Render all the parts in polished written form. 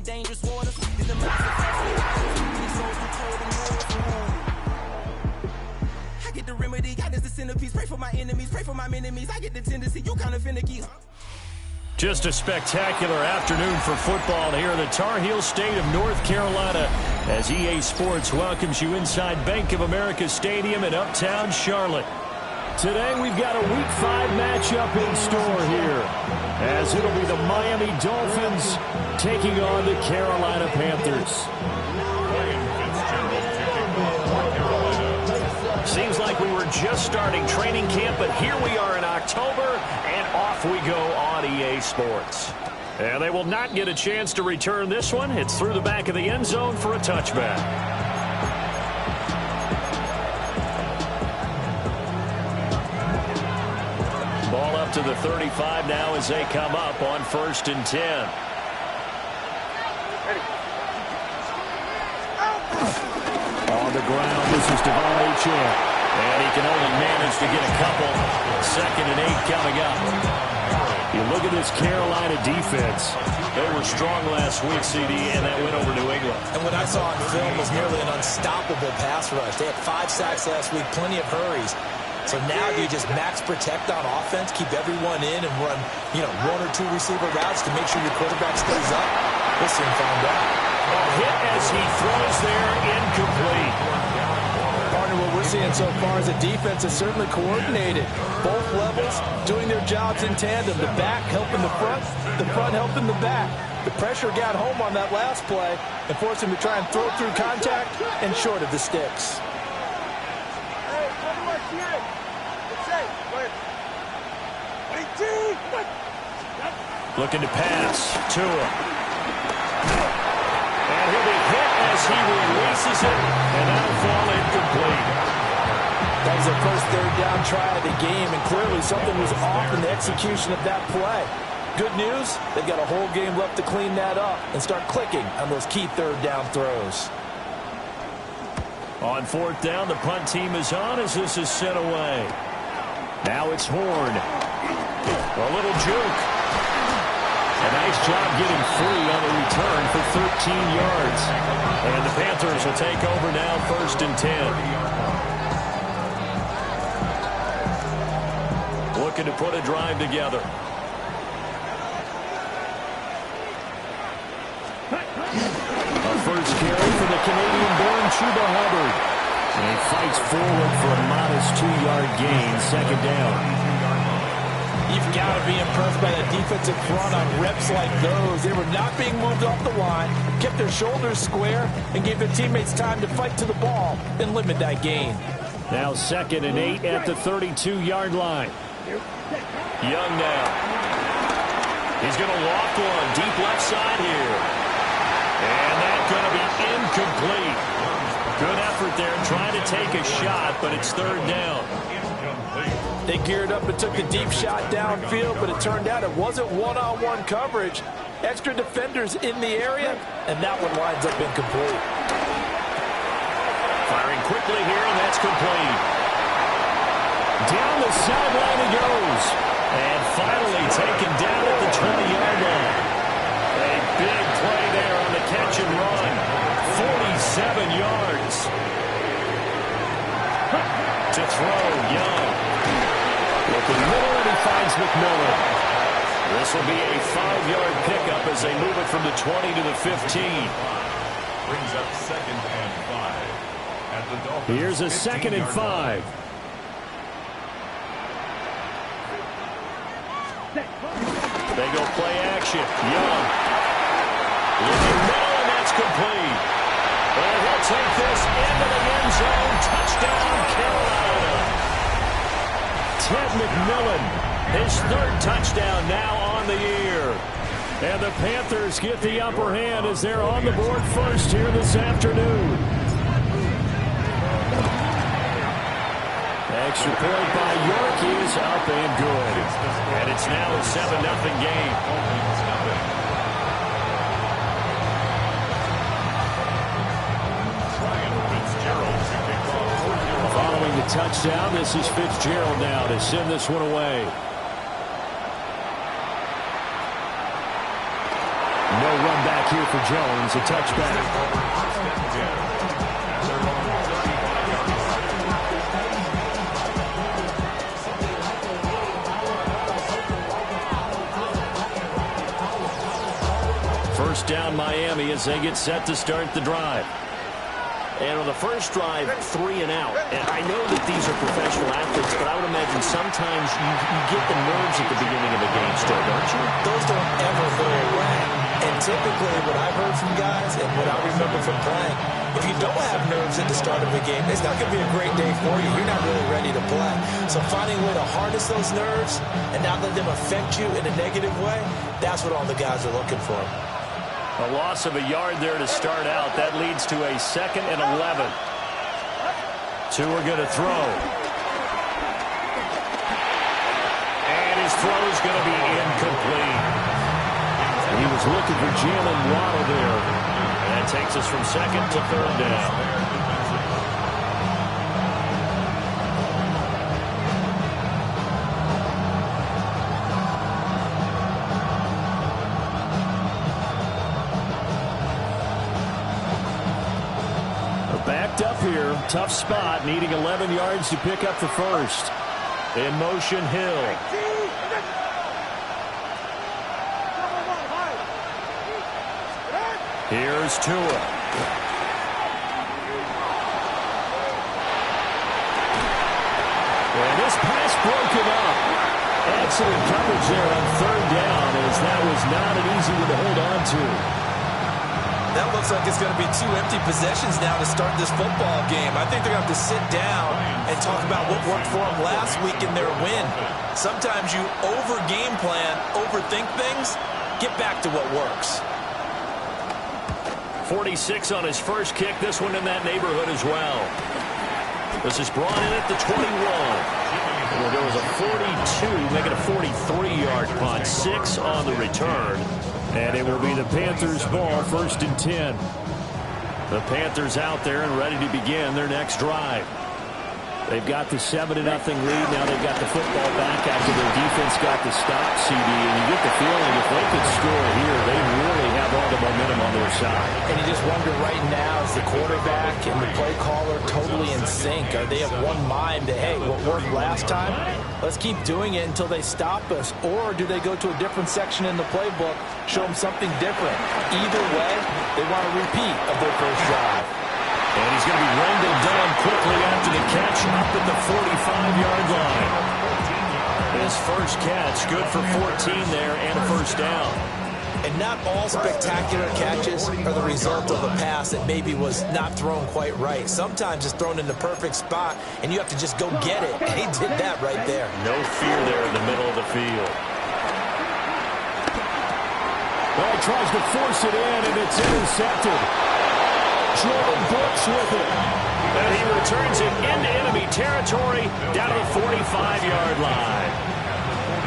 in dangerous waters. Did the I get the remedy, God is the centerpiece. Pray for my enemies, pray for my enemies. I get the tendency, you kind of finicky, huh? Just a spectacular afternoon for football here in the Tar Heel state of North Carolina as EA Sports welcomes you inside Bank of America Stadium in uptown Charlotte. Today we've got a Week 5 matchup in store here as it'll be the Miami Dolphins taking on the Carolina Panthers. Seems like we were just starting training camp, but here we are in October, and off we go on EA Sports. And they will not get a chance to return this one. It's through the back of the end zone for a touchback. Ball up to the 35 now as they come up on 1st and 10. On the ground, this is Devon Achane. And he can only manage to get a couple. 2nd and 8 coming up. You look at this Carolina defense. They were strong last week, CD, and that went over New England. And what I saw on film was nearly an unstoppable pass rush. They had 5 sacks last week, plenty of hurries. So now do you just max protect on offense, keep everyone in, and run, 1 or 2 receiver routes to make sure your quarterback stays up? We'll soon find out. A hit as he throws there, incomplete. Partner, what we're seeing so far is the defense is certainly coordinated. Both levels doing their jobs in tandem. The back helping the front helping the back. The pressure got home on that last play and forced him to try and throw through contact and short of the sticks. Looking to pass. Tua. And he'll be hit as he releases it, and that'll fall incomplete. That was the first 3rd down try of the game, and clearly something was off in the execution of that play. Good news, they've got a whole game left to clean that up and start clicking on those key 3rd down throws. On 4th down, the punt team is on as this is sent away. Now it's Horn. A little juke. A nice job getting free on the return for 13 yards. And the Panthers will take over now 1st and 10. Looking to put a drive together. A first carry for the Canadian-born Chuba Hubbard. And he fights forward for a modest 2-yard gain, 2nd down. You've got to be impressed by that defensive front on reps like those. They were not being moved off the line, kept their shoulders square, and gave their teammates time to fight to the ball and limit that gain. Now 2nd and 8 at the 32-yard line. Young now. He's going to loft one deep left side here. And that's going to be incomplete. Good effort there trying to take a shot, but it's 3rd down. They geared up and took the deep shot downfield, but it turned out it wasn't one-on-one coverage. Extra defenders in the area, and that one winds up incomplete. Firing quickly here, and that's complete. Down the sideline he goes. And finally taken down at the 20-yard line. A big play there on the catch and run. 47 yards. To throw, Young. Looking middle, and he finds McMillan. This will be a 5-yard pickup as they move it from the 20 to the 15. Brings up 2nd and 5. At the Dolphins. Here's a 2nd and 5. They go play action. Young. Looking middle, and that's complete. And he'll take this into the end zone. Touchdown, Carolina. Ted McMillan, his 3rd touchdown now on the year. And the Panthers get the upper hand as they're on the board first here this afternoon. Extra point by York is up and good. And it's now a 7-0 game. Following the touchdown, this is Fitzgerald now to send this one away. No run back here for Jones, a touchback. First down Miami as they get set to start the drive. And on the first drive, 3 and out. And I know that these are professional athletes, but I would imagine sometimes you get the nerves at the beginning of a game still, don't you? Those don't ever go away. And typically what I've heard from guys and what I remember from playing, if you don't have nerves at the start of a game, it's not going to be a great day for you. You're not really ready to play. So finding a way to harness those nerves and not let them affect you in a negative way, that's what all the guys are looking for. A loss of a yard there to start out. That leads to a 2nd and 11. Two are going to throw. And his throw is going to be incomplete. He was looking for Jalen Waddle there. And that takes us from 2nd to 3rd down. Backed up here, tough spot, needing 11 yards to pick up the first. In motion, Hill. Here's Tua. And this pass broken up. Excellent coverage there on 3rd down, as that was not an easy one to hold on to. That looks like it's going to be 2 empty possessions now to start this football game. I think they're going to have to sit down and talk about what worked for them last week in their win. Sometimes you over-game plan, overthink things. Get back to what works. 46 on his first kick. This one in that neighborhood as well. This is brought in at the 21. Well, there was a 42, making a 43-yard punt. 6 on the return. And it will be the Panthers' ball, 1st and 10. The Panthers out there and ready to begin their next drive. They've got the 7-0 lead. Now they've got the football back after their defense got the stop, CD. And you get the feeling if they could score here, they really have all the momentum on their side. And you just wonder right now, is the quarterback and the play caller totally in sync? Are they of one mind that, hey, what worked last time, let's keep doing it until they stop us? Or do they go to a different section in the playbook, show them something different? Either way, they want a repeat of their first drive. And he's going to be wrangled down quickly after the catch up at the 45-yard line. His first catch, good for 14 there and a first down. And not all spectacular catches are the result of a pass that maybe was not thrown quite right. Sometimes it's thrown in the perfect spot, and you have to just go get it. And he did that right there. No fear there in the middle of the field. Well, he tries to force it in, and it's intercepted. Jordan Brooks with it. And he returns it into enemy territory down to the 45-yard line.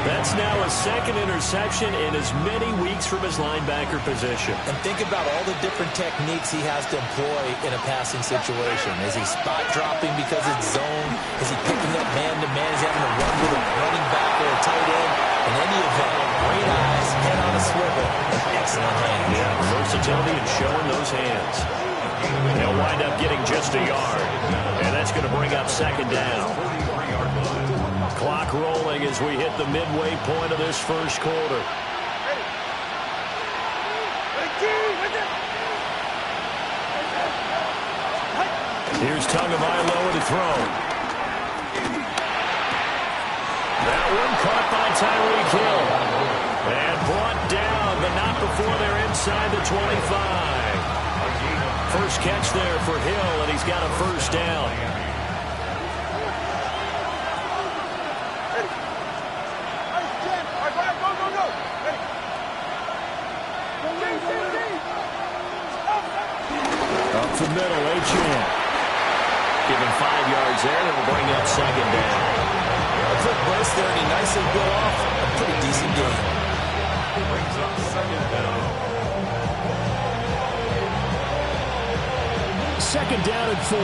That's now a 2nd interception in as many weeks from his linebacker position. And think about all the different techniques he has to employ in a passing situation. Is he spot dropping because it's zone? Is he picking up man-to-man? Is he having to run with a running back or a tight end? In any event, great eyes, head on a swivel, and excellent hands. Yeah, versatility and showing those hands. He'll wind up getting just a yard. And that's going to bring up 2nd down. Clock rolling as we hit the midway point of this first quarter. Here's Tagovailoa to throw. That one caught by Tyreek Hill. And brought down, but not before they're inside the 25. First catch there for Hill, and he's got a first down. Up the middle, yr1. Give him 5 yards there, and it'll bring up 2nd down. A quick burst there, and he nicely built off a pretty decent game. Brings up 2nd down. 2nd down and 4.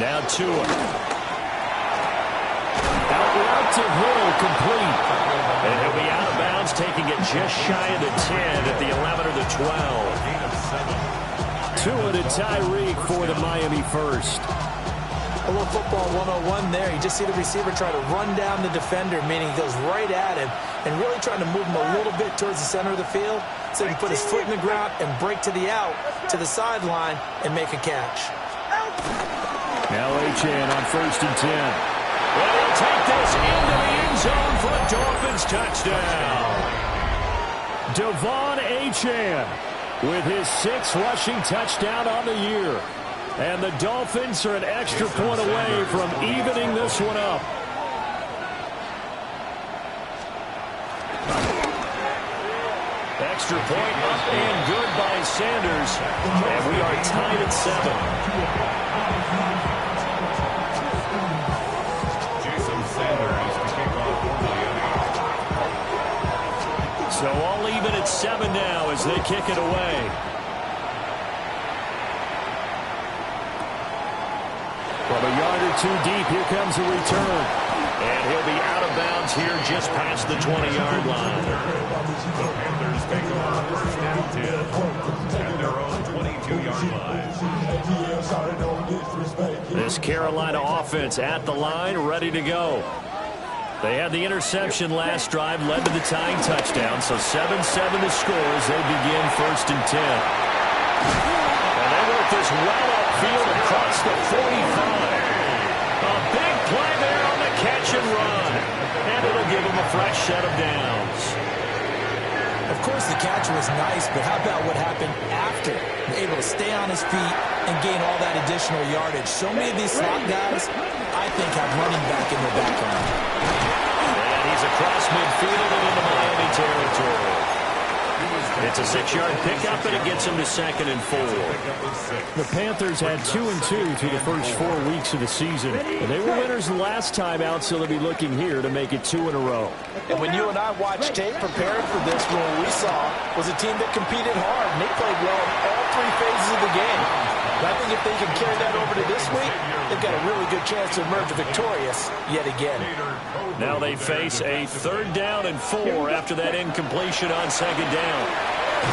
Now Tua. Out route to Hill, complete. And he'll be out of bounds, taking it just shy of the 10 at the 11 or the 12. Tua to Tyreek for the Miami first. A little football 101 there. You just see the receiver try to run down the defender, meaning he goes right at him and really trying to move him a little bit towards the center of the field so he can put his foot in the ground and break to the out, to the sideline, and make a catch. Now Achane on 1st and 10. Well, he'll take this into the end zone for a Dolphins touchdown. Devon Achane with his 6th rushing touchdown on the year. And the Dolphins are an extra point away from evening this one up. Extra point up and good by Sanders. And we are tied at 7. So all even at 7 now as they kick it away. From a yard or 2 deep, here comes a return. And he'll be out of bounds here just past the 20-yard line. The Panthers take over 1st and 10 at their own 22-yard line. This Carolina offense at the line, ready to go. They had the interception last drive, led to the tying touchdown, so 7-7 the score as they begin 1st and 10. And they work this well upfield across the 45. A big play there on the catch and run. And it'll give them a fresh set of downs. Of course, the catch was nice, but how about what happened after? Able to stay on his feet and gain all that additional yardage. So many of these slot guys, I think, have running back in their background. And he's across midfield and into Miami territory. It's a 6-yard pickup, and it gets him to 2nd and 4. The Panthers had 2-2 through the first 4 weeks of the season. They were winners the last time out, so they'll be looking here to make it 2 in a row. And when you and I watched tape preparing for this one, what we saw was a team that competed hard, and they played well in all 3 phases of the game. But I think if they can carry that over to this week, they've got a really good chance to emerge victorious yet again. Now they face a 3rd down and 4 after that incompletion on 2nd down. Oh,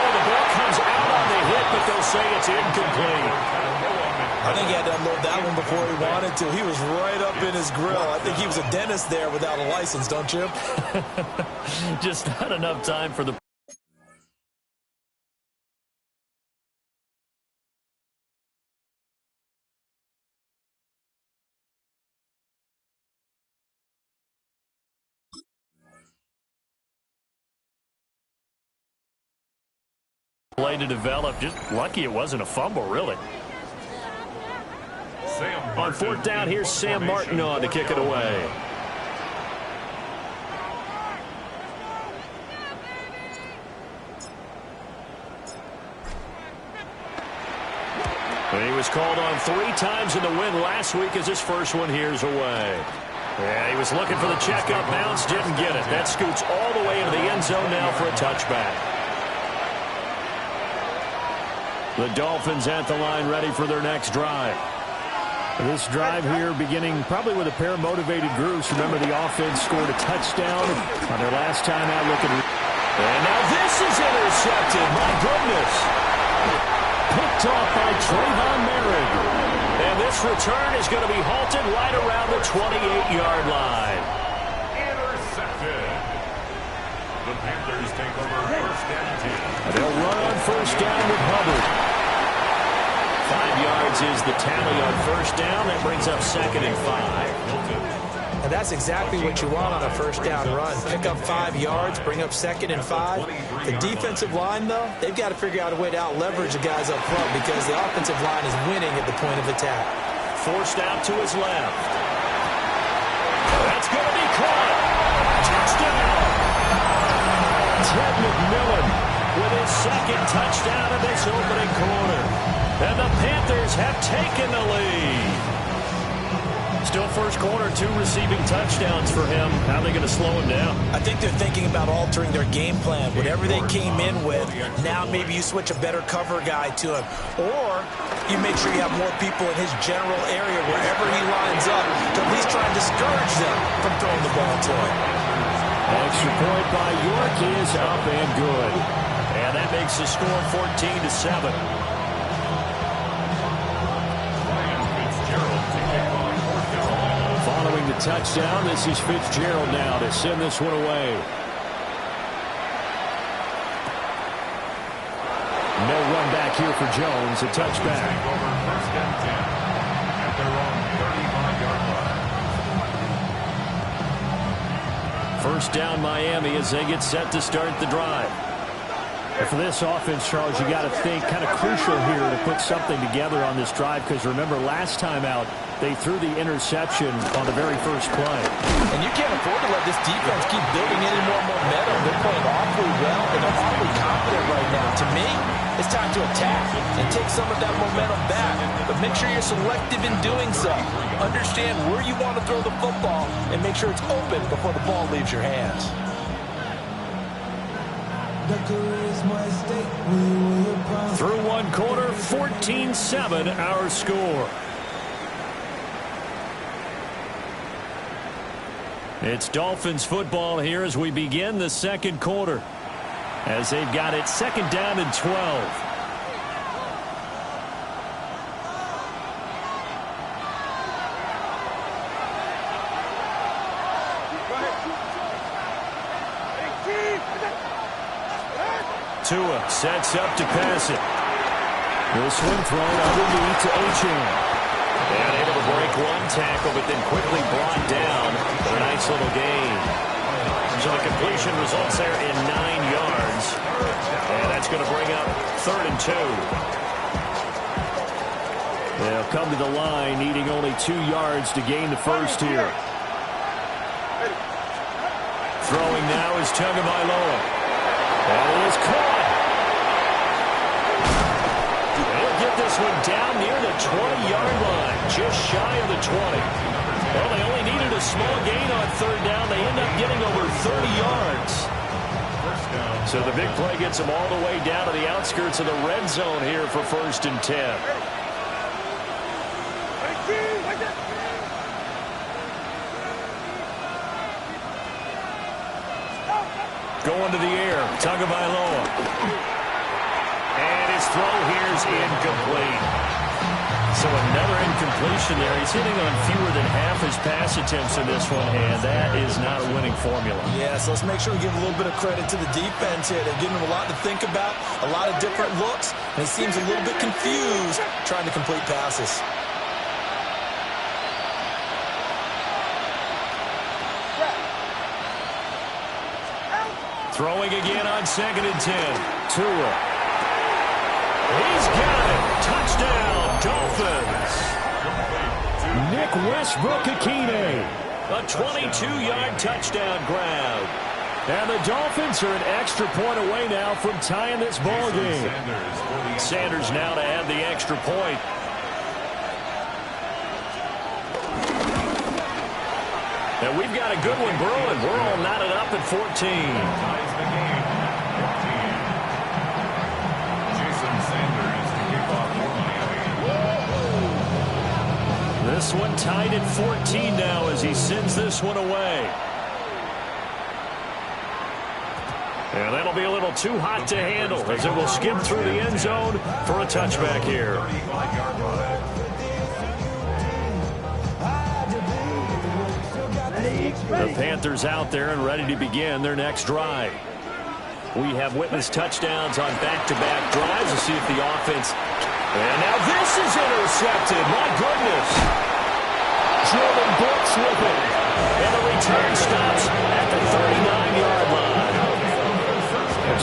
the ball comes out on the hit, but they'll say it's incomplete. I think he had to unload that one before he wanted to. He was right up in his grill. I think he was a dentist there without a license, don't you? Just not enough time for the... play to develop. Just lucky it wasn't a fumble, really. On 4th down, here's Sam Martin on to kick it away. And he was called on 3 times in the win last week as his first one here's away. Yeah, he was looking for the checkup bounce, didn't get it. That scoots all the way into the end zone now for a touchback. The Dolphins at the line ready for their next drive. This drive here beginning probably with a pair of motivated groups. Remember, the offense scored a touchdown on their last time out looking. And now this is intercepted. My goodness. Picked off by Trayvon Merrick. And this return is going to be halted right around the 28-yard line. Intercepted. The Panthers take over 1st and 10. They'll run on 1st down with Hubbard. 5 yards is the tally on 1st down. That brings up 2nd and 5. And that's exactly what you want on a 1st down run. Pick up 5 yards, bring up 2nd and 5. The defensive line, though, they've got to figure out a way to out-leverage the guys up front because the offensive line is winning at the point of attack. Forced out to his left. That's going to be caught. Touchdown. Ted McMillan with his 2nd touchdown of this opening quarter. And the Panthers have taken the lead. Still first quarter, 2 receiving touchdowns for him. How are they going to slow him down? I think they're thinking about altering their game plan. Whatever they came in with, now maybe you switch a better cover guy to him. Or you make sure you have more people in his general area wherever he lines up to at least try and discourage them from throwing the ball to him. Extra point by York is up and good. And that makes the score 14-7. Following the touchdown, this is Fitzgerald now to send this one away. No run back here for Jones, a touchback. First and 10 at their own 35-yard line. First down Miami as they get set to start the drive. And for this offense, Charles, you got to think kind of crucial here to put something together on this drive, because remember last time out they threw the interception on the very first play. And you can't afford to let this defense keep building any more momentum. They're playing awfully well and they're awfully confident right now. To me, it's time to attack and take some of that momentum back, but make sure you're selective in doing so. Understand where you want to throw the football and make sure it's open before the ball leaves your hands. Through one quarter, 14-7 our score. It's Dolphins football here as we begin the second quarter, as they've got it second down and 12. Tua sets up to pass it. This one thrown underneath to Achane. And able to break one tackle, but then quickly brought down for a nice little gain. So the completion results there in 9 yards. And that's going to bring up 3rd and 2. They'll come to the line, needing only 2 yards to gain the first here. Throwing now is Tagovailoa. And it is caught. They'll get this one down near the 20-yard line, just shy of the 20. Well, they only needed a small gain on 3rd down. They end up getting over 30 yards. So the big play gets them all the way down to the outskirts of the red zone here for 1st and 10. Going to the air, Tagovailoa. And his throw here is incomplete. So another incompletion there. He's hitting on fewer than half his pass attempts in this one, and that is not a winning formula. Yeah, so let's make sure we give a little bit of credit to the defense here. They're giving him a lot to think about, a lot of different looks, and he seems a little bit confused trying to complete passes. Throwing again on 2nd and 10. Tua. He's got it. Touchdown, Dolphins. Nick Westbrook-Ikhine. A 22-yard touchdown grab. And the Dolphins are an extra point away now from tying this ball game. Sanders now to add the extra point. And we've got a good one brewing. We're all knotted up at 14. This one tied at 14 now as he sends this one away. And that'll be a little too hot to handle as it will skip through the end zone for a touchback here. The Panthers out there and ready to begin their next drive. We have witnessed touchdowns on back-to-back drives to see if the offense... And now this is intercepted. My goodness. Jordan Brooks with it. And the return stops at the 39-yard line.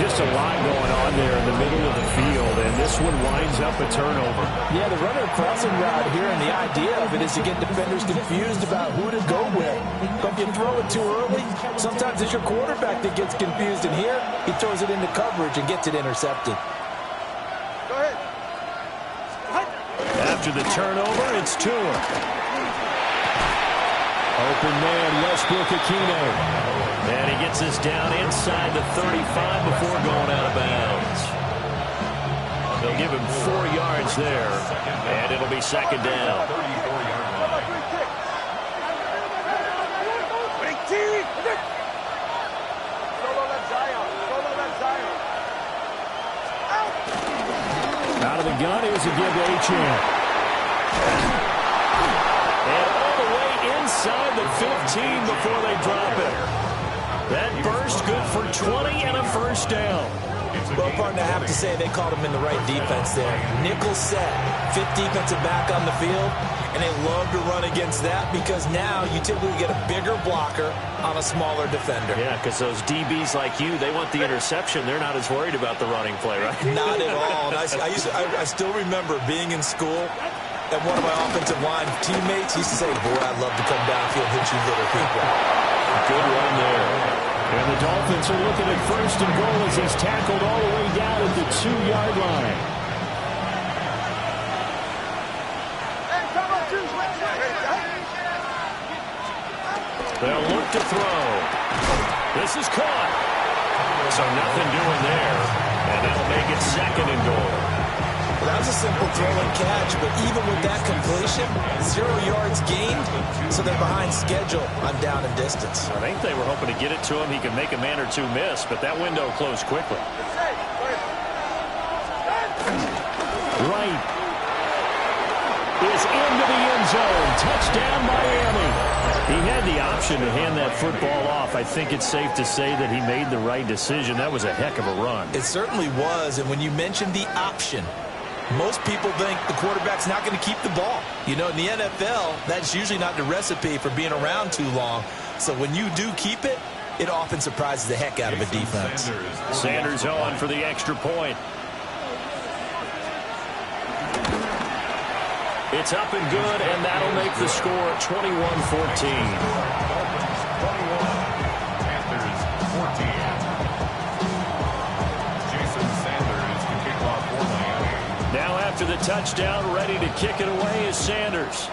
Just a lot going on there in the middle of the field, and this one winds up a turnover. Yeah, the runner crossing route here, and the idea of it is to get defenders confused about who to go with. But if you throw it too early, sometimes it's your quarterback that gets confused, and here he throws it into coverage and gets it intercepted. Go ahead. After the turnover, it's Tua. Open man, Westbrook-Ikhine. And he gets this down inside the 35 before going out of bounds. They'll give him 4 yards there, and it'll be second down. Out of the gun, here's a give to Achane. And all the way inside the 15 before they drop it. That burst good for 20 and a first down. Well, partner, I have to say they called him in the right defense there. Nickel set, 5th defensive back on the field, and they love to run against that because now you typically get a bigger blocker on a smaller defender. Yeah, because those DBs like you, they want the interception. They're not as worried about the running play, right? Not at all. And I still remember being in school, and one of my offensive line teammates used to say, boy, I'd love to come downfield and hit you little people. Good run there. And the Dolphins are looking at first and goal as he's tackled all the way down at the 2-yard line. They'll look to throw. This is caught. So nothing doing there. And that'll make it second and goal. Well, that was a simple throw and catch, but even with that completion, 0 yards gained, so they're behind schedule on down and distance. I think they were hoping to get it to him. He could make a man or two miss, but that window closed quickly. Right is into the end zone. Touchdown, Miami. He had the option to hand that football off. I think it's safe to say that he made the right decision. That was a heck of a run. It certainly was, and when you mentioned the option, most people think the quarterback's not going to keep the ball. You know, in the NFL, that's usually not the recipe for being around too long. So when you do keep it, it often surprises the heck out of a defense. Sanders on for the extra point. It's up and good, and that'll make the score 21-14. Now after the touchdown, ready to kick it away is Sanders.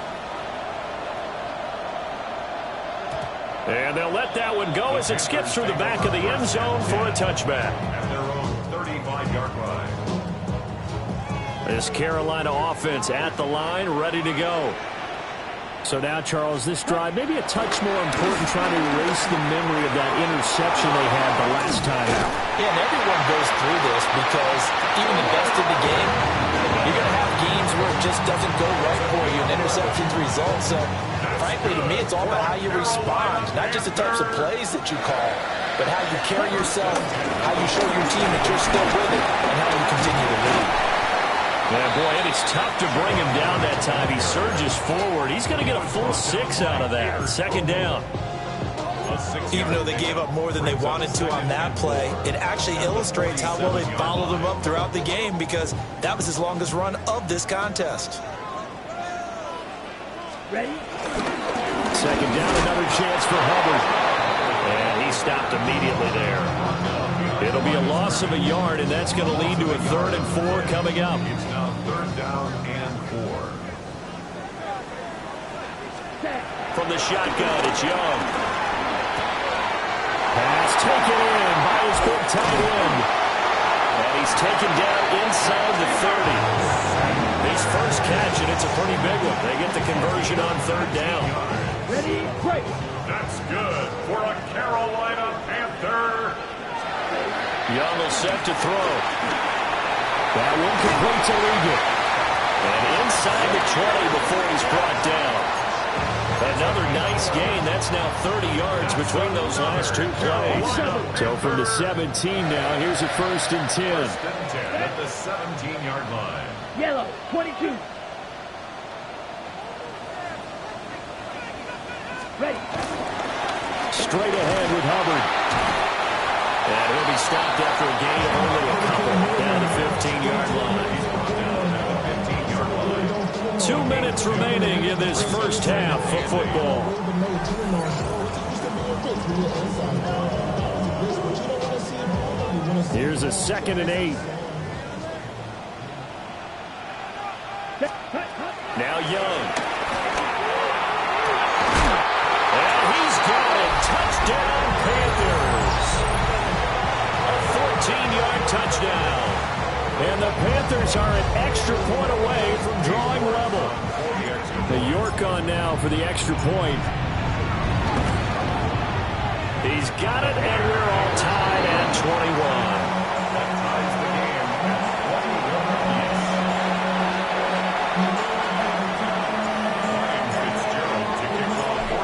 And they'll let that one go as it skips through the back of the end zone for a touchback. At their own 35-yard line. This Carolina offense at the line, ready to go. So now, Charles, this drive maybe a touch more important, trying to erase the memory of that interception they had the last time out. Yeah, and everyone goes through this because even the best in the game, you're going to have games where it just doesn't go right for you, and interceptions result. So, frankly, to me, it's all about how you respond, not just the types of plays that you call, but how you carry yourself, how you show your team that you're still with it, and how you continue to lead. Yeah, boy, and it's tough to bring him down that time. He surges forward. He's going to get a full 6 out of that. Second down. Even though they gave up more than they wanted to on that play, it actually illustrates how well they followed him up throughout the game because that was his longest run of this contest. Ready? Second down, another chance for Hubbard. And he stopped immediately there. It'll be a loss of a yard, and that's going to lead to a 3rd and 4 coming up. It's now 3rd down and 4. From the shotgun, it's Young. Pass taken in by his big tight end. And he's taken down inside the 30. His first catch, and it's a pretty big one. They get the conversion on 3rd down. Ready, break. That's good for a Carolina Panther. Young will set to throw. That one complete to Ligon. And inside the 20 before he's brought down. Another nice gain. That's now 30 yards between those last 2 plays. So from the 17 now, here's a 1st and 10. 1st and 10 at the 17-yard line. Yellow, 22. Ready. Straight ahead with Hubbard. And he'll be stopped after a gain of only a couple down the 15-yard line. 2 minutes remaining in this first half of football. Here's a 2nd and 8. Now Young. And touchdown. And the Panthers are an extra point away from drawing level. The York on now for the extra point. He's got it, and we're all tied at 21. That ties the game at 21 apiece.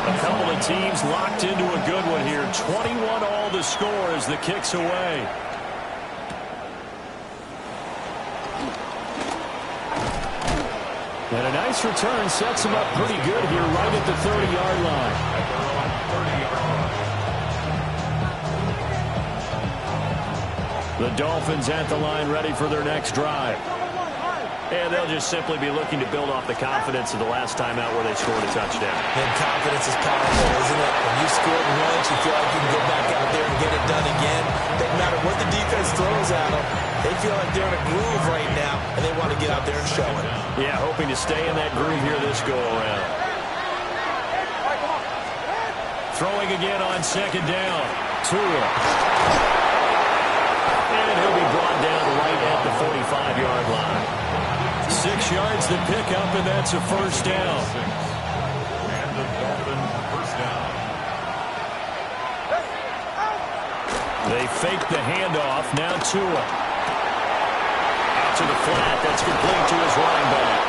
A couple of teams locked into a good one here. 21 all the score as the kick's away. And a nice return sets him up pretty good here right at the 30-yard line. The Dolphins at the line ready for their next drive. And they'll just simply be looking to build off the confidence of the last time out where they scored a touchdown. And confidence is powerful, isn't it? When you scored once, you feel like you can go back out there and get it done again. Doesn't matter what the defense throws at them. They feel like they're in a groove right now, and they want to get out there and show it. Yeah, hoping to stay in that groove here this go-around. Throwing again on second down. Tua. And he'll be brought down right at the 45-yard line. 6 yards to pick up, and that's a first down. And the Dolphins first down. They fake the handoff. Now Tua. Out to the flat. That's complete to his running back.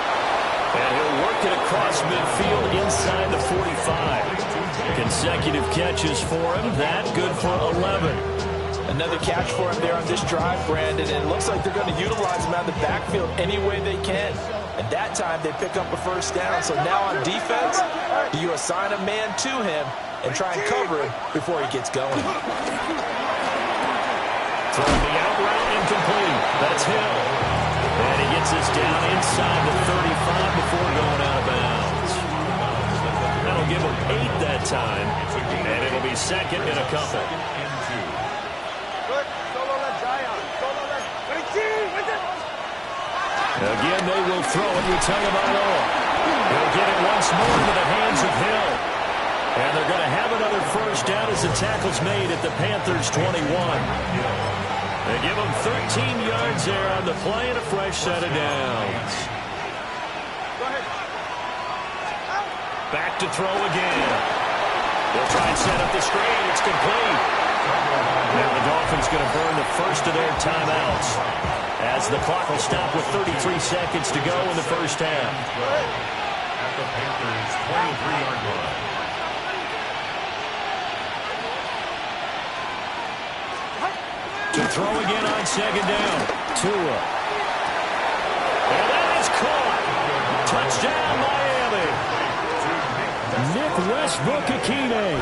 And he'll work it across midfield inside the 45. Consecutive catches for him. That good for 11. Another catch for him there on this drive, Brandon, and it looks like they're going to utilize him out of the backfield any way they can. And that time they pick up a first down. So now on defense, you assign a man to him and try and cover him before he gets going. Throwing the out route incomplete. That's Hill. And he gets this down inside the 35 before going out of bounds. That'll give him 8 that time. And it'll be second and a couple. Again, they will throw it with Tagovailoa. He'll get it once more into the hands of Hill. And they're going to have another first down as the tackle's made at the Panthers' 21. They give him 13 yards there on the play and a fresh set of downs. Back to throw again. They'll try and set up the screen. It's complete. Now the Dolphins going to burn the first of their timeouts as the clock will stop with 33 seconds to go in the first half. At the Panthers' 23-yard line. To throw again on second down. Tua. And that is caught. Touchdown, Miami. Nick Westbrook-Akine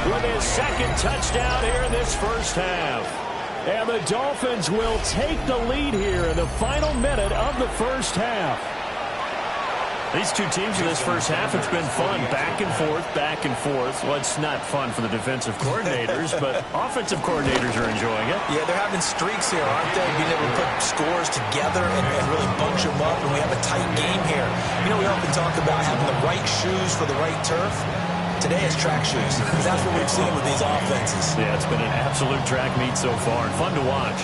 with his second touchdown here in this first half. And the Dolphins will take the lead here in the final minute of the first half. These two teams in this first half, it's been fun. Back and forth, back and forth. Well, it's not fun for the defensive coordinators, but offensive coordinators are enjoying it. Yeah, they're having streaks here, aren't they? Being able to put scores together and really bunch them up, and we have a tight game here. You know, we often talk about having the right shoes for the right turf. Today it's track shoes. That's what we've seen with these offenses. Yeah, it's been an absolute track meet so far, and fun to watch.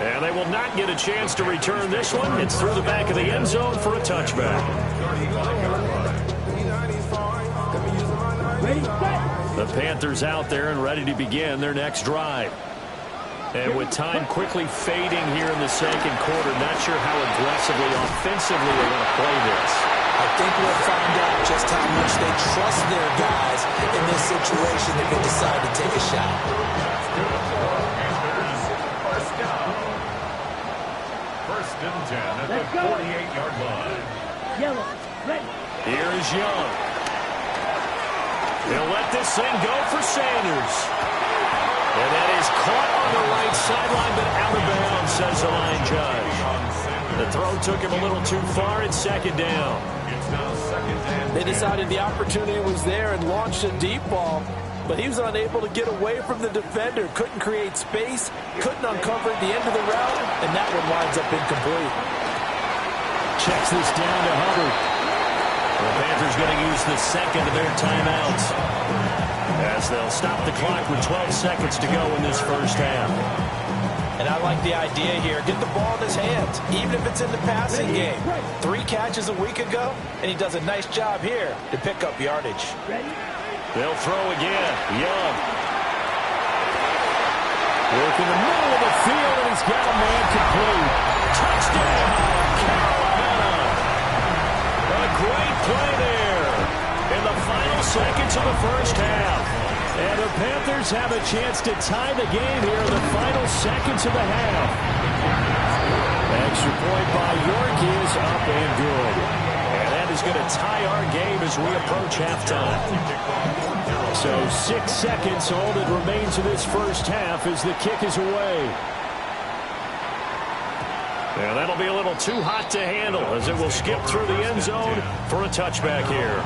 And they will not get a chance to return this one. It's through the back of the end zone for a touchback. Ready, set. The Panthers out there and ready to begin their next drive. And with time quickly fading here in the second quarter, not sure how aggressively, offensively they want to play this. I think we'll find out just how much they trust their guys in this situation if they decide to take a shot. First and 10 at the 48-yard line. Yellow, ready. Here is Young. He'll let this thing go for Sanders. And that is caught on the right sideline, but out of bounds, says the line judge. The throw took him a little too far. It's second down. It's now second and 10. They decided the opportunity was there and launched a deep ball, but he was unable to get away from the defender. Couldn't create space, couldn't uncover the end of the route, and that one winds up incomplete. Checks this down to Hubbard. The Panthers going to use the second of their timeouts. as they'll stop the clock with 12 seconds to go in this first half. And I like the idea here. Get the ball in his hands, even if it's in the passing game. 3 catches a week ago, and he does a nice job here to pick up yardage. They'll throw again. Young. Work in the middle of the field, and he's got a man complete. Touchdown, Carolina. A great play there in the final seconds of the first half. And the Panthers have a chance to tie the game here in the final seconds of the half. Extra point by York is up and good. And that is going to tie our game as we approach halftime. So 6 seconds, all that remains of this first half as the kick is away. And that'll be a little too hot to handle as it will skip through the end zone for a touchback here.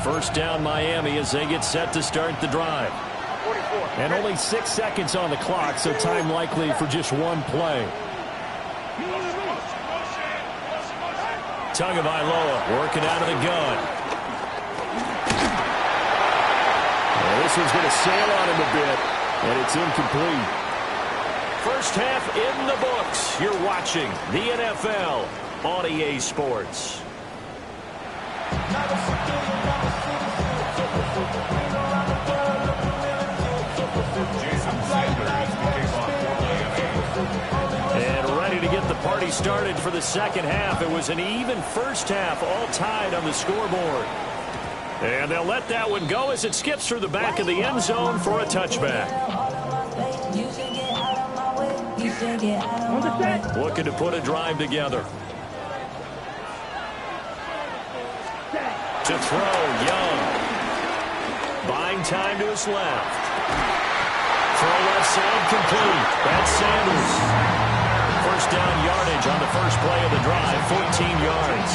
First down Miami as they get set to start the drive. And only 6 seconds on the clock, so time likely for just one play. Tagovailoa working out of the gun. Well, this one's going to sail on him a bit, and it's incomplete. First half in the books. You're watching the NFL on EA Sports. And ready to get the party started for the second half. It was an even first half, all tied on the scoreboard. And they'll let that one go as it skips through the back of the end zone for a touchback. Looking to put a drive together. To throw, Young. Buying time to his left. Throw left side complete. That's Sanders. First down yardage on the first play of the drive, 14 yards.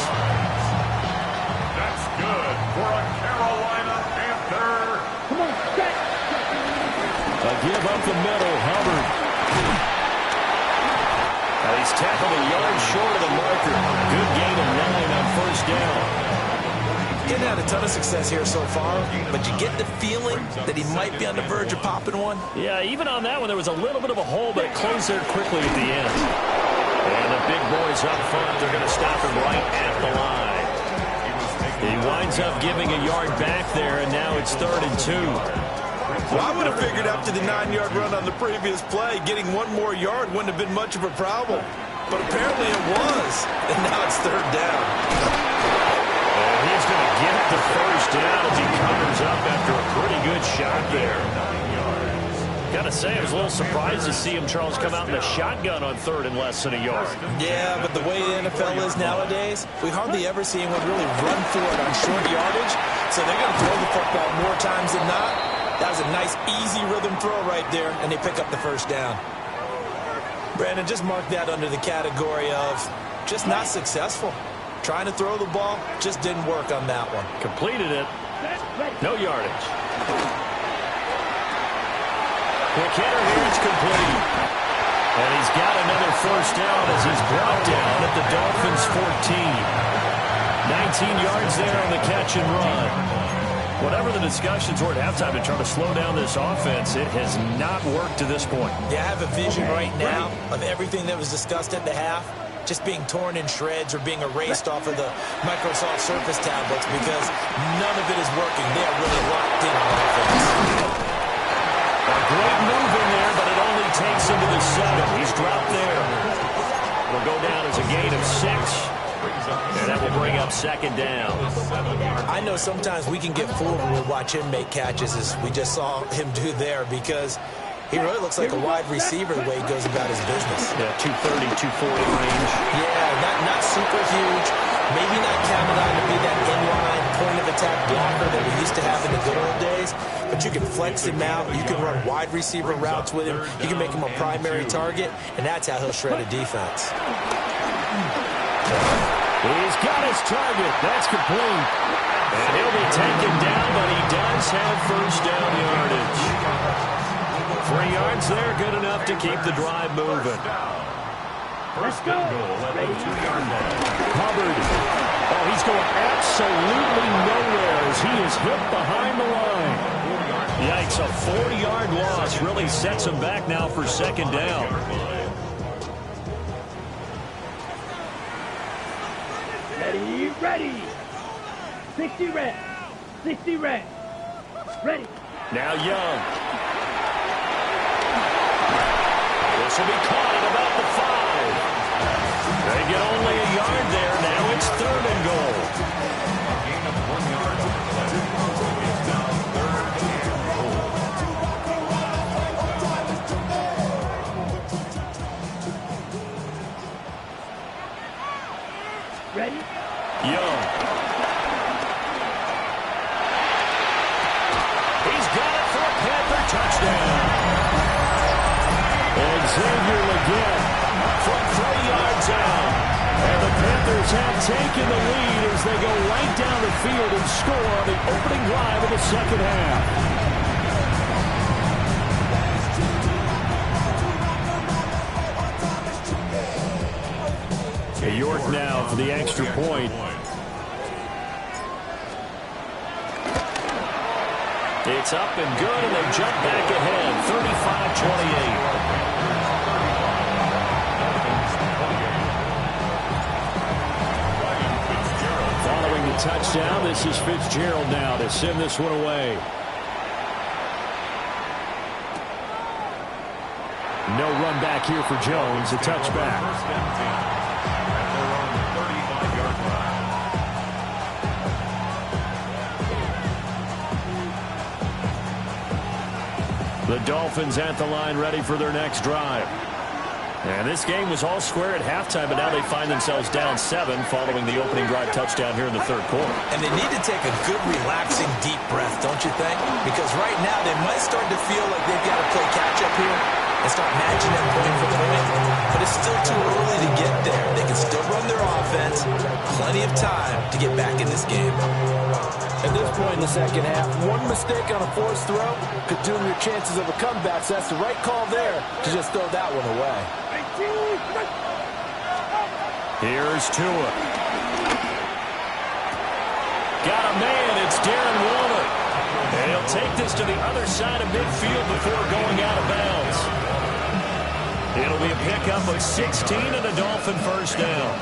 That's good for a Carolina Panther. Come on, set. A give up the middle, Hubbard. Now he's tackled a yard short of the marker. Good gain of 9 on first down. Getting had a ton of success here so far, but you get the feeling that he might be on the verge of popping one. Yeah, even on that one, there was a little bit of a hole, but it closed there quickly at the end. And the big boys up front, they're going to stop him right at the line. He winds up giving a yard back there, and now it's 3rd and 2. Well, I would have figured after the 9-yard run on the previous play, getting one more yard wouldn't have been much of a problem. But apparently it was, and now it's 3rd down. He's going to get the first down as he covers up after a pretty good shot there. Got to say, I was a little surprised to see him, Charles, come out in the shotgun on 3rd and less than a yard. Yeah, but the way the NFL is nowadays, we hardly ever see anyone really run for it on short yardage. So they're going to throw the football more times than not. That was a nice, easy rhythm throw right there, and they pick up the first down. Brandon, just mark that under the category of just not successful. Trying to throw the ball, just didn't work on that one. Completed it. No yardage. Quick hitter here, it's complete. And he's got another first down as he's brought down at the Dolphins' 14. 19 yards there on the catch and run. Whatever the discussions were at halftime to try to slow down this offense, it has not worked to this point. Yeah, I have a vision right now of everything that was discussed at the half just being torn in shreds or being erased off of the Microsoft Surface tablets because none of it is working. They are really locked in on offense. A great move in there, but it only takes him to the 7. He's dropped there. It'll go down as a gain of 6. And that will bring up 2nd down. I know sometimes we can get fooled when we watch him make catches, as we just saw him do there, because he really looks like a wide receiver the way he goes about his business. Yeah, 230, 240 range. Yeah, not super huge. Maybe not counted on to be that inline point-of-attack blocker that we used to have in the good old days. But you can flex him out. You can run wide receiver routes with him. You can make him a primary target, and that's how he'll shred a defense. He's got his target. That's complete. And he'll be taken down, but he does have first down yardage. 3 yards there, good enough to keep the drive moving. First and goal at the 2-yard line. Hubbard. Oh, he's going absolutely nowhere as he is hit behind the line. Yikes, a 40-yard loss really sets him back now for second down. Ready, ready. 60 red. 60 red. Ready. Now Young. This will be caught at about the 5. They get only a yard there. Now it's 3rd and goal. Gain of 1 yard. It's now 3rd and goal. Ready. Young. He's got it for a Panther touchdown. And Xavier Legette from 3 yards out. And the Panthers have taken the lead as they go right down the field and score on the opening drive of the second half. York now for the extra point. It's up and good, and they jump back ahead, 35-28. Following the touchdown, this is Fitzgerald now to send this one away. No run back here for Jones, a touchback. The Dolphins at the line ready for their next drive. And this game was all square at halftime, but now they find themselves down 7 following the opening drive touchdown here in the 3rd quarter. And they need to take a good, relaxing, deep breath, don't you think? Because right now they might start to feel like they've got to play catch-up here and start matching them point for point. But it's still too early to get there. They can still run their offense. Plenty of time to get back in this game. At this point in the second half, one mistake on a forced throw could doom your chances of a comeback. So that's the right call there to just throw that one away. Here's Tua. Got a man. It's Darren Waller. And he'll take this to the other side of midfield before going out of bounds. It'll be a pickup of 16 and a Dolphin first down.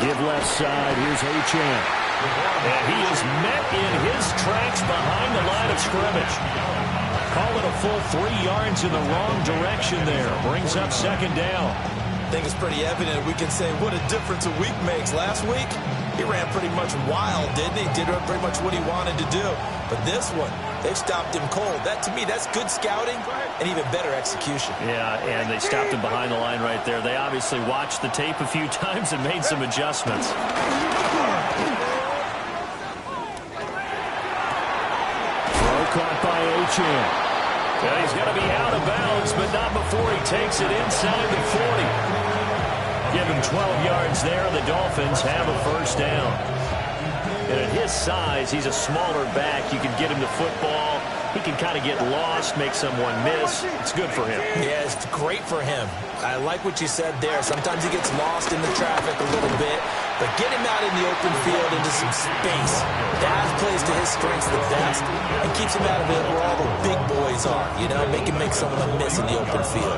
Give left side. Here's HN. And he is met in his tracks behind the line of scrimmage. Call it a full 3 yards in the wrong direction there. Brings up second down. I think it's pretty evident. We can say what a difference a week makes. Last week, he ran pretty much wild, didn't he? Did pretty much what he wanted to do. But this one, they've stopped him cold. That, to me, that's good scouting and even better execution. Yeah, and they stopped him behind the line right there. They obviously watched the tape a few times and made some adjustments. Throw caught by HN. Well, he's going to be out of bounds, but not before he takes it inside the 40. Give him 12 yards there. The Dolphins have a first down. And at his size, he's a smaller back. You can get him the football. He can kind of get lost, make someone miss. It's good for him. Yeah, it's great for him. I like what you said there. Sometimes he gets lost in the traffic a little bit, but get him out in the open field into some space. That plays to his strengths the best and keeps him out of it where all the big boys are, you know, make someone miss in the open field.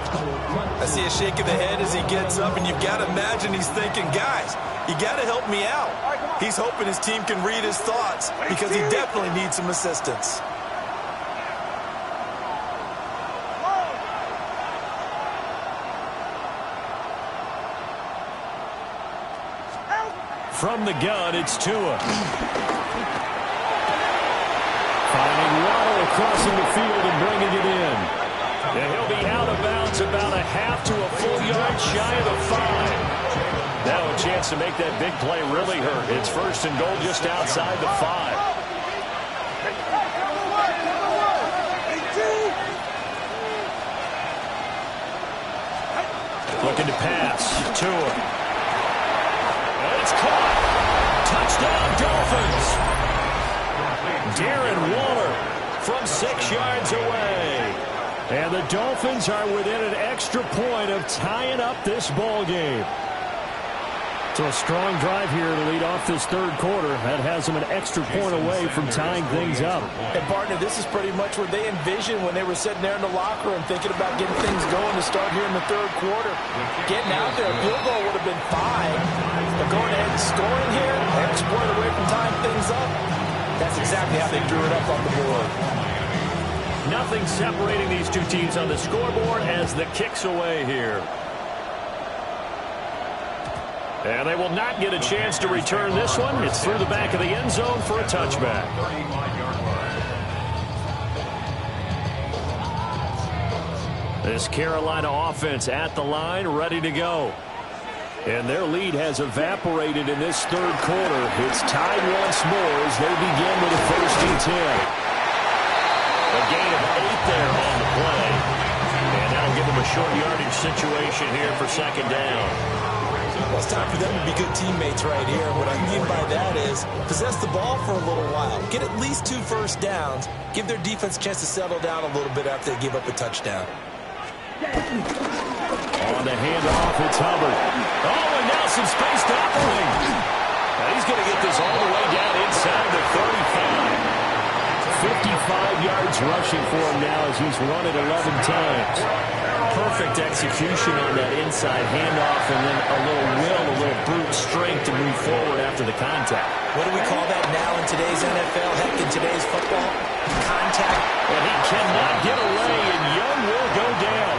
I see a shake of the head as he gets up, and you've got to imagine he's thinking, guys, you got to help me out. He's hoping his team can read his thoughts because he definitely needs some assistance. From the gun, it's Tua. Finding Waddle crossing the field and bringing it in. And he'll be out of bounds about a half to a full yard shy of the 5. Now a chance to make that big play really hurt. It's first and goal just outside the 5. Looking to pass. Tua. And it's caught. from 6 yards away. And the Dolphins are within an extra point of tying up this ball game. So a strong drive here to lead off this third quarter. That has them an extra point away from tying things up. And, partner, this is pretty much what they envisioned when they were sitting there in the locker room thinking about getting things going to start here in the third quarter. Getting out there, a field goal would have been fine. But going ahead and scoring here, extra point away from tying things up, that's exactly how they drew it up on the board. Nothing separating these two teams on the scoreboard as the kick's away here. And they will not get a chance to return this one. It's through the back of the end zone for a touchback. This Carolina offense at the line, ready to go. And their lead has evaporated in this third quarter. It's tied once more as they begin with a 1st and 10. A gain of 8 there on the play. And that'll give them a short yardage situation here for 2nd down. Well, it's time for them to be good teammates right here. What I mean by that is possess the ball for a little while. Get at least 2 first downs. Give their defense a chance to settle down a little bit after they give up a touchdown. On the handoff, it's Hubbard. Oh, and now some space to operate. Now he's going to get this all the way down inside the 35. 55 yards rushing for him now as he's run it 11 times. Perfect execution on that inside handoff, and then a little will, a little brute strength to move forward after the contact. What do we call that now in today's NFL? Heck, in today's football? Contact. And he cannot get away, and Young will go down.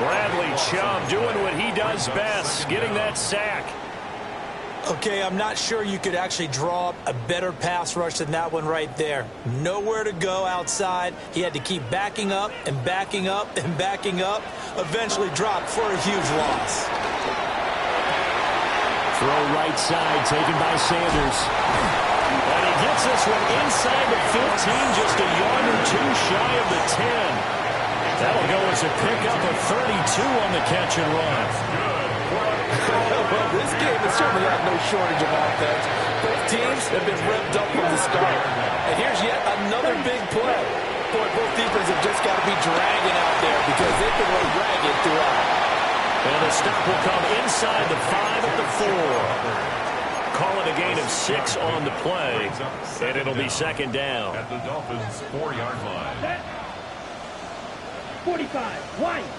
Bradley Chubb doing what he does best, getting that sack. Okay, I'm not sure you could actually draw up a better pass rush than that one right there. Nowhere to go outside. He had to keep backing up and backing up and backing up. Eventually dropped for a huge loss. Throw right side taken by Sanders. And he gets this one inside the 15, just a yard or 2 shy of the 10. That'll go as a pickup of 32 on the catch and run. Well, this game has certainly had no shortage of offense. Both teams have been revved up from the start. And here's yet another big play. Boy, both defenses have just got to be dragging out there because they've been run ragged throughout. And the stop will come inside the 5 at the 4. Call it a gain of 6 on the play, and it'll be 2nd down. At the Dolphins' 4-yard line. 45, White.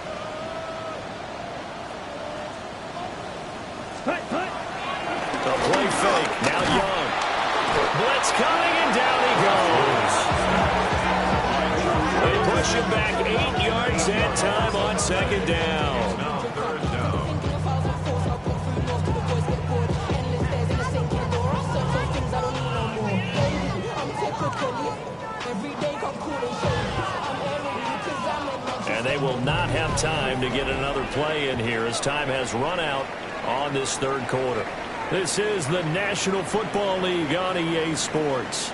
Hut, hut. A play fake. Now Young. Blitz coming, and down he goes. They push him back 8 yards and time on 2nd down. Now 3rd down. And they will not have time to get another play in here as time has run out on this third quarter. This is the National Football League on EA Sports.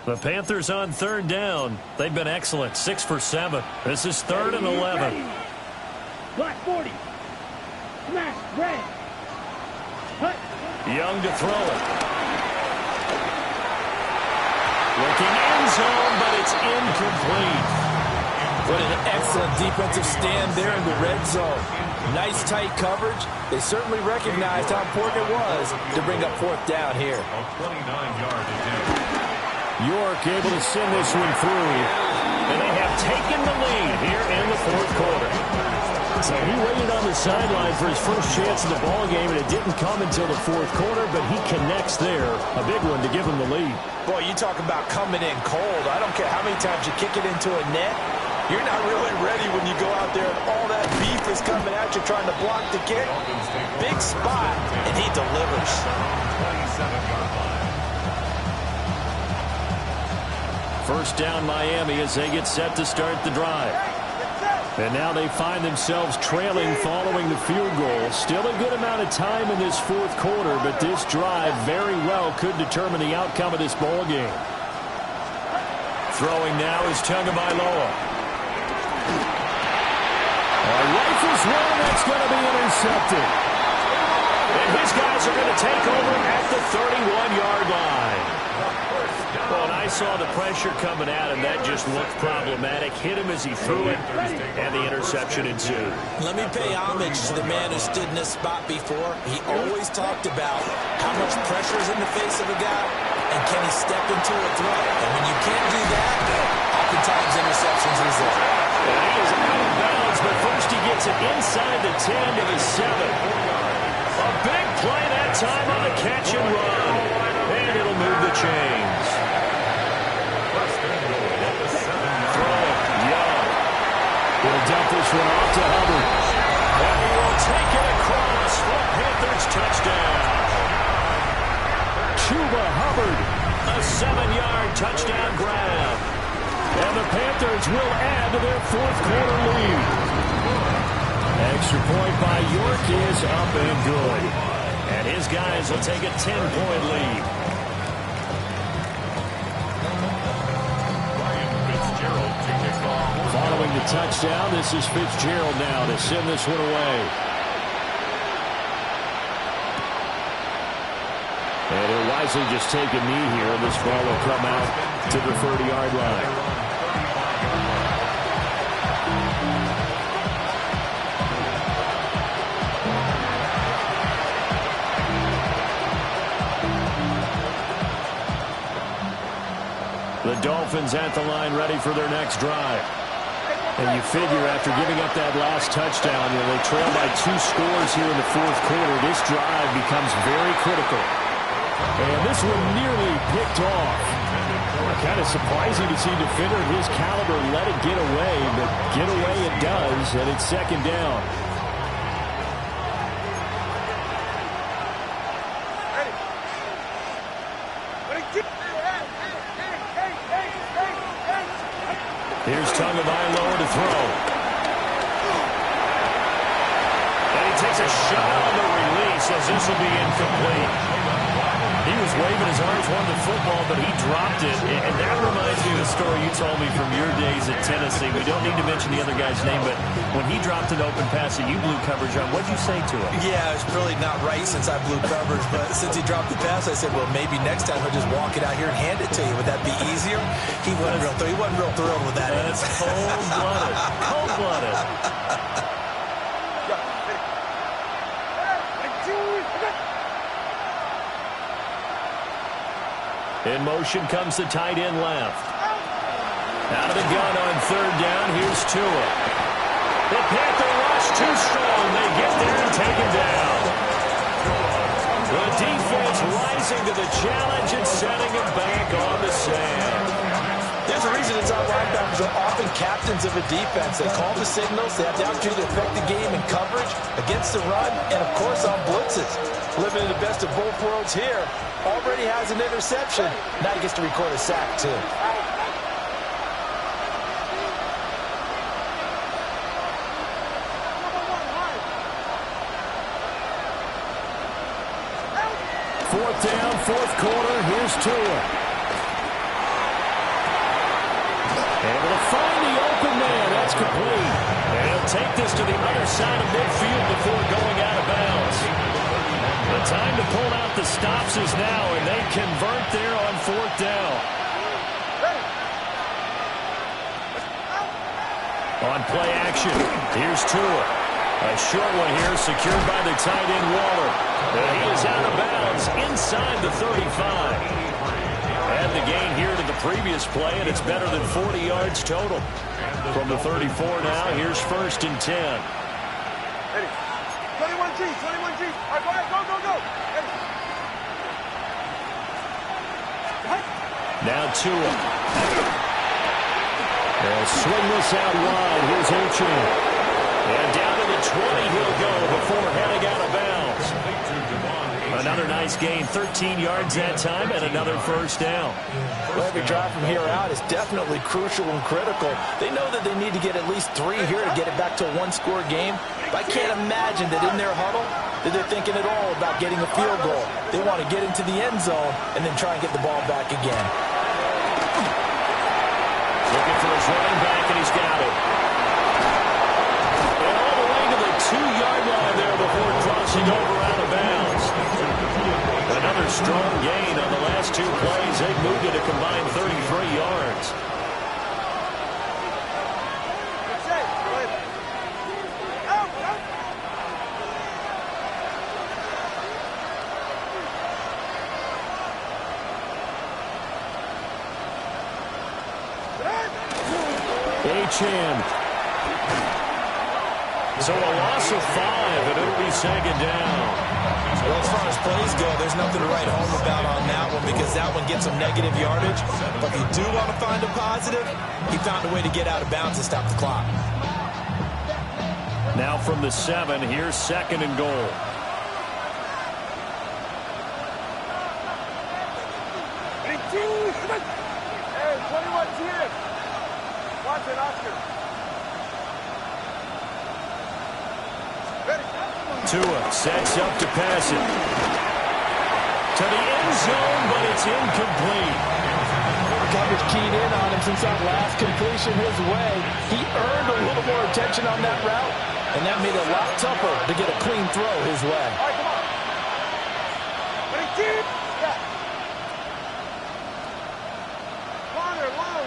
The Panthers on 3rd down. They've been excellent. 6 for 7. This is 3rd and 11. Black 40. Smash, red. Hut. Young to throw it. Looking end zone, but it's incomplete. What an excellent defensive stand there in the red zone. Nice tight coverage. They certainly recognized how important it was to bring up 4th down here. A 29-yard attempt. York able to send this one through. And they have taken the lead here in the 4th quarter. So he waited on the sideline for his first chance in the ball game, and it didn't come until the 4th quarter, but he connects there. A big one to give him the lead. Boy, you talk about coming in cold. I don't care how many times you kick it into a net. You're not really ready when you go out there and all that beef is coming at you trying to block the kick. Big spot, and he delivers. 27-yard line. First down Miami as they get set to start the drive. And now they find themselves trailing following the field goal. Still a good amount of time in this 4th quarter, but this drive very well could determine the outcome of this ball game. Throwing now is Tagovailoa. Rifles one, that's going to be intercepted. And his guys are going to take over at the 31-yard line. Well, and I saw the pressure coming at him. That just looked problematic. Hit him as he threw it, and the interception ensued. Let me pay homage to the man who stood in this spot before. He always talked about how much pressure is in the face of a guy, and can he step into a threat. And when you can't do that, oftentimes interceptions result. And he is out of bounds, but first he gets it inside the 10 to the 7. A big play that time on the catch and run. And it'll move the chains. Throw, Young. He'll dump this one off to Hubbard. And he will take it across for Panthers touchdown. Chuba Hubbard, a 7-yard touchdown grab. And the Panthers will add to their fourth-quarter lead. Extra point by York is up and good. And his guys will take a 10-point lead. Following the touchdown, this is Fitzgerald now to send this one away. And he'll wisely just take a knee here, and this ball will come out to the 30-yard line. The Dolphins at the line ready for their next drive. And you figure after giving up that last touchdown, they trail by 2 scores here in the fourth quarter. This drive becomes very critical. And this one nearly picked off. Kind of surprising to see a defender of his caliber let it get away, but get away it does, and it's second down. Here's Tagovailoa to throw. And he takes a shot on the release as this will be incomplete. He was waving his arms, wanted the football, but he dropped it. And that reminds me of the story you told me from your days at Tennessee. We don't need to mention the other guy's name, but when he dropped an open pass that you blew coverage on, what'd you say to him? Yeah, it's really not right since I blew coverage, but since he dropped the pass, I said, well, maybe next time he'll just walk it out here and hand it to you. Would that be easier? He wasn't real thrilled with that. That's cold-blooded. Cold-blooded. In motion comes the tight end left. Out of the gun on third down, here's Tua. The Panther rush too strong. They get there and take him down. The defense rising to the challenge and setting him back on the sand. There's a reason it's our linebackers are often captains of a defense. They call the signals. They have the opportunity to affect the game in coverage, against the run, and, of course, on blitzes. Living in the best of both worlds here. Already has an interception. Now he gets to record a sack, too. Fourth down, fourth quarter. Here's Tua. Able to find the open man. That's complete. And he'll take this to the other side of midfield before going out of bounds. The time to pull out the stops is now, and they convert there on fourth down. On play action, here's Tua. A short one here, secured by the tight end Waller. And he is out of bounds inside the 35. And the gain here to the previous play, and it's better than 40 yards total. From the 34 now, here's first and 10. Ready. 21G, 21G. All right, go, go, go. Ready. Now Tua. They'll swing this out wide. Here's Uchin. And down to the 20 he'll go before heading out of bounds. Another nice gain, 13 yards that time, and another first down. Well, every drive from here out is definitely crucial and critical. They know that they need to get at least 3 here to get it back to a one-score game. But I can't imagine that in their huddle that they're thinking at all about getting a field goal. They want to get into the end zone and then try and get the ball back again. Looking for his running back, and he's got it. And all the way to the 2-yard line there before crossing over out of bounds. Another strong gain on the last 2 plays. They've moved it a combined 33 yards. So a loss of 5, and it'll be 2nd down. Well, as far as plays go, there's nothing to write home about on that one because that one gets some negative yardage. But if you do want to find a positive, he found a way to get out of bounds and stop the clock. Now from the 7, here's 2nd and goal. Hey, 21 team. Watch it, Oscar. Tua sets up to pass it. To the end zone, but it's incomplete. Coverage keyed in on him since that last completion his way. He earned a little more attention on that route, and that made it a lot tougher to get a clean throw his way. All right, come on. 22. Yeah. Longer, long.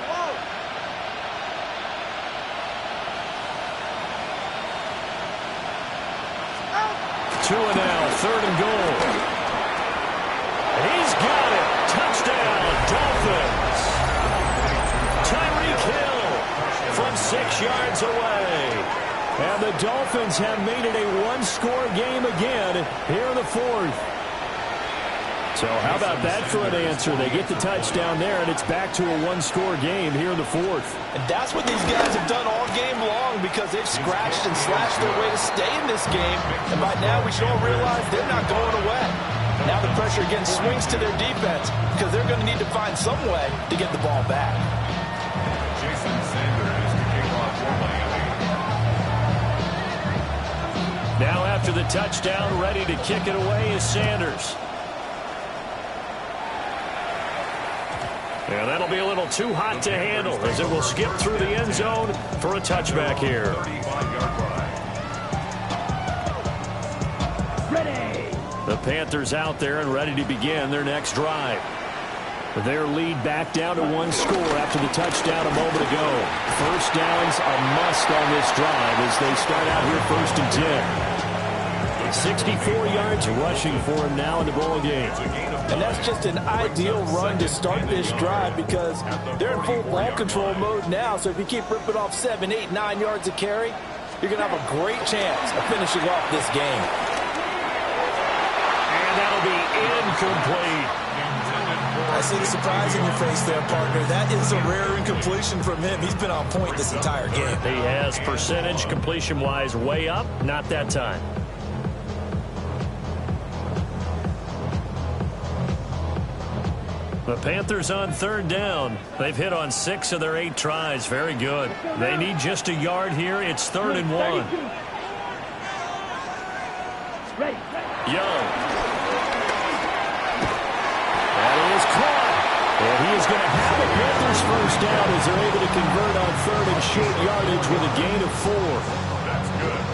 Tua now, 3rd and goal. He's got it. Touchdown, Dolphins. Tyreek Hill from 6 yards away. And the Dolphins have made it a 1-score game again here in the 4th. So how about that for an answer? They get the touchdown there, and it's back to a 1-score game here in the 4th. And that's what these guys have done all game long because they've scratched and slashed their way to stay in this game. And by now we should all realize they're not going away. Now the pressure again swings to their defense because they're going to need to find some way to get the ball back. Jason Sanders to kick off for Miami. Now after the touchdown, ready to kick it away is Sanders. And that'll be a little too hot to handle as it will skip through the end zone for a touchback here. 35-yard line. Ready. The Panthers out there and ready to begin their next drive. Their lead back down to 1 score after the touchdown a moment ago. First downs a must on this drive as they start out here 1st and 10. 64 yards rushing for him now in the ball game. And that's just an ideal run to start this drive because they're in full ball control mode now. So if you keep ripping off 7, 8, 9 yards of carry, you're going to have a great chance of finishing off this game. And that'll be incomplete. I see the surprise in your face there, partner. That is a rare incompletion from him. He's been on point this entire game. He has percentage completion-wise way up. Not that time. The Panthers on 3rd down. They've hit on 6 of their 8 tries. Very good. They need just a yard here. It's 3rd and 1. Young. That is caught. And he is going to have the Panthers first down as they're able to convert on 3rd and short yardage with a gain of 4.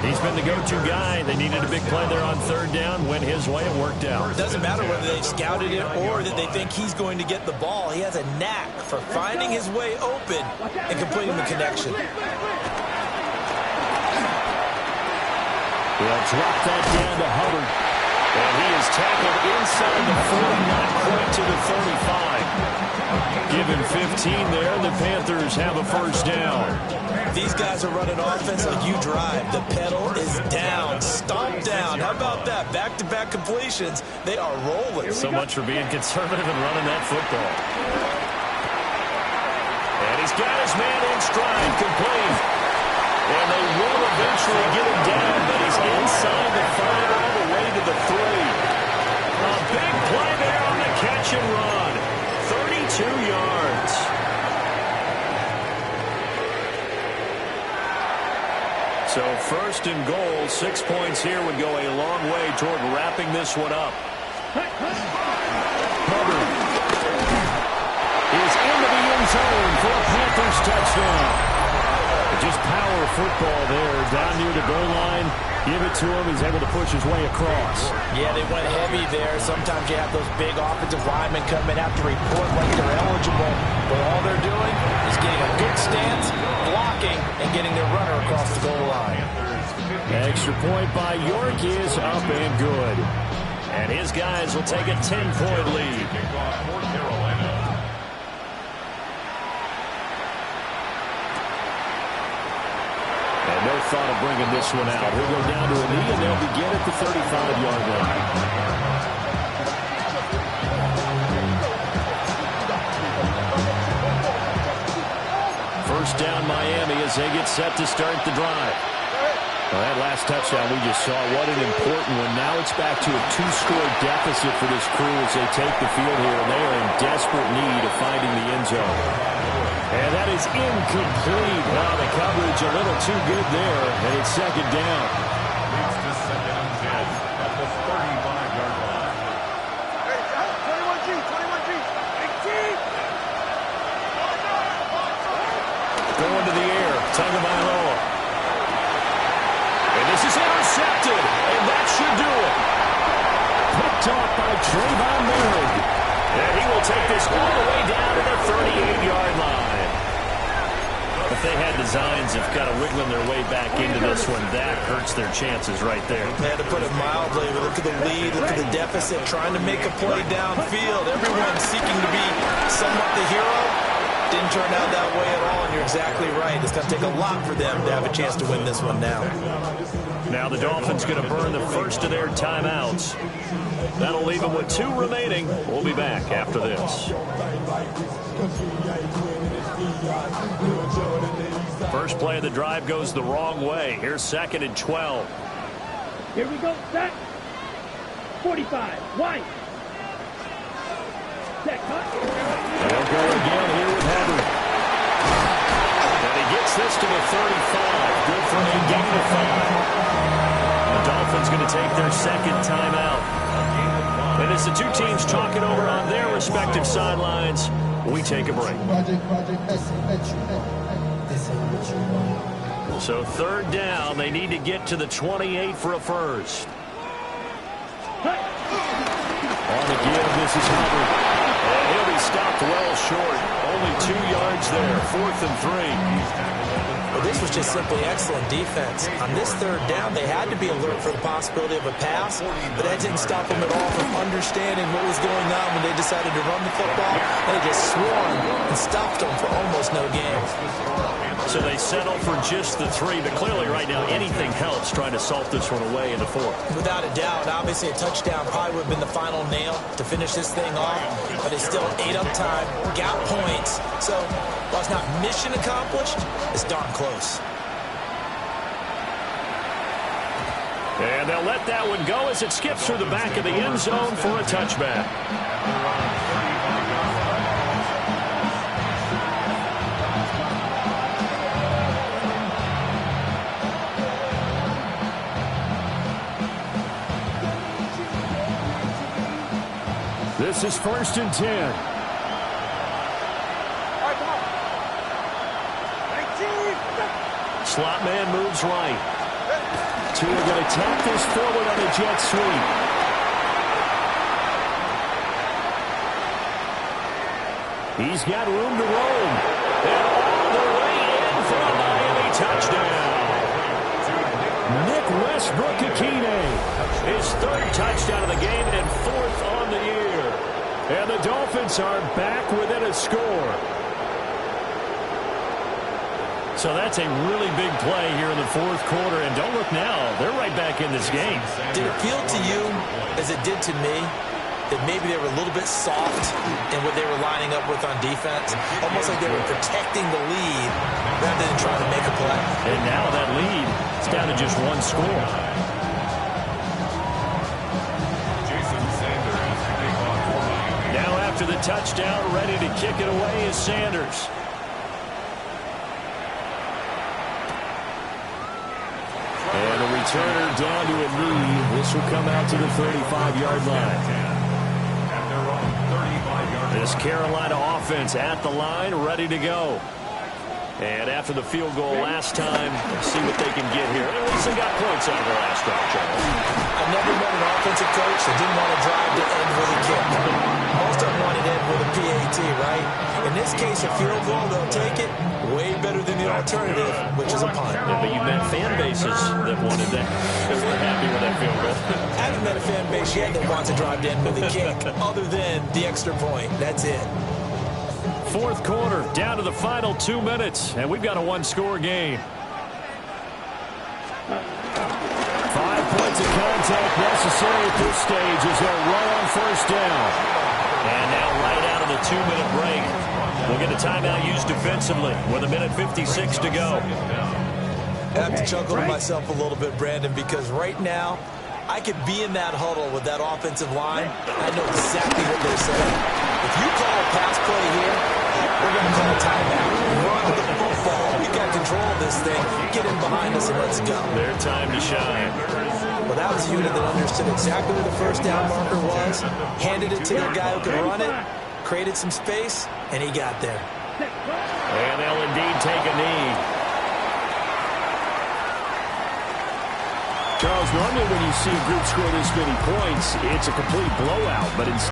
He's been the go-to guy. They needed a big play there on 3rd down. Went his way. It worked out. It doesn't matter whether they've scouted it or that they think he's going to get the ball. He has a knack for finding his way open and completing the connection. They'll drop that down to Hubbard. And he is tackled inside the 40, not quite to the 35. Given 15 there, the Panthers have a first down. These guys are running offense like you drive. The pedal is down, stomp down. How about that? Back-to-back completions. They are rolling. So much for being conservative and running that football. And he's got his man in stride, complete. And they will eventually get him down, but he's inside the 5 all the way to the 3. A big play there on the catch and run. 32 yards. So 1st and goal, 6 points here would go a long way toward wrapping this one up. Hubbard is into the end zone for a Panthers touchdown. Just power football there, down near the goal line. Give it to him. He's able to push his way across. Yeah, they went heavy there. Sometimes you have those big offensive linemen come in, have to report like they're eligible. But all they're doing is getting a good stance, blocking, and getting their runner across the goal line. Extra point by York is up and good. And his guys will take a 10-point lead. No thought of bringing this one out. He'll go down to a knee, and they'll begin at the 35-yard line. First down, Miami, as they get set to start the drive. Well, that last touchdown we just saw, what an important one. Now it's back to a 2-score deficit for this crew as they take the field here, and they are in desperate need of finding the end zone. And that is incomplete. Wow, the coverage a little too good there, and it's second down. Leads to second and 10 at the 35-yard line. Hey, 21G, 21G. Big G. Going to the air, Tagovailoa. And this is intercepted, and that should do it. Picked off by Trayvon Moehrig. And he will take this all the way down to the 38-yard line. If they had designs of kind of wiggling their way back into this one, that hurts their chances right there. They had to put it mildly. Look at the lead, look at the deficit, trying to make a play downfield. Everyone seeking to be somewhat the hero. Didn't turn out that way at all, and you're exactly right. It's going to take a lot for them to have a chance to win this one now. Now the Dolphins going to burn the first of their timeouts. That'll leave them with 2 remaining. We'll be back after this. First play of the drive goes the wrong way. Here's 2nd and 12. Here we go. Set. 45. White. Set. Cut. They'll go again here with Henry. And he gets this to the 35. Good for a gain of 5. The Dolphins going to take their second timeout. And as the two teams talk it over on their respective sidelines, we take a break. So 3rd down, they need to get to the 28 for a first. On the give, this is Hubbard. And he'll be stopped well short. Only 2 yards there, 4th and 3. Well, this was just simply excellent defense. On this 3rd down, they had to be alert for the possibility of a pass, but that didn't stop them at all from understanding what was going on when they decided to run the football. They just swarmed and stopped them for almost no gain. So they settle for just the 3, but clearly right now anything helps trying to salt this one away in the 4th. Without a doubt, obviously a touchdown probably would have been the final nail to finish this thing off, but it's still ate up time, got points. So while it's not mission accomplished, it's darn close. And they'll let that one go as it skips through the back of the end zone for a touchback. This is 1st and 10. All right, come on. 19. Slot man moves right. 2 are going to tap this forward on a jet sweep. He's got room to roam. And all the way in for a Miami touchdown. Nick Westbrook-Akine. His 3rd touchdown of the game and 4th on the year. And the Dolphins are back within a score. So that's a really big play here in the 4th quarter. And don't look now, they're right back in this game. Did it feel to you, as it did to me, that maybe they were a little bit soft in what they were lining up with on defense? Almost like they were protecting the lead rather than trying to make a play. And now that lead is down to just 1 score. Now after the touchdown, ready to kick it away is Sanders. And a returner down to a knee. This will come out to the 35-yard line. their own 35-yard line. This Carolina offense at the line, ready to go. And after the field goal last time, see what they can get here. At least they got points out of the last drive, Charles. I've never met an offensive coach that didn't want to drive to end with a kick. Most of them wanted to end with a PAT, right? In this case, a field goal, they'll take it. Way better than the alternative, which is a punt. Yeah, but you've met fan bases that wanted that. They're happy with that field goal. I haven't met a fan base yet that wants to drive to end with a kick, other than the extra point. That's it. Fourth quarter, down to the final 2 minutes, and we've got a one-score game. 5 points of contact necessary at this stage as they'll run on first down. And now right out of the 2-minute break, we'll get a timeout used defensively with 1:56 to go. I have to chuckle to myself a little bit, Brandon, because right now, I could be in that huddle with that offensive line. I know exactly what they're saying. If you call a pass play here, we're going to call a timeout. Run the football. We got control of this thing. Get in behind us and let's go. Their time to shine. Well, that was a unit that understood exactly where the first down marker was, handed it to the guy who could run it, created some space, and he got there. And they'll indeed take a knee. Charles, normally when you see a group score this many points, it's a complete blowout, but instead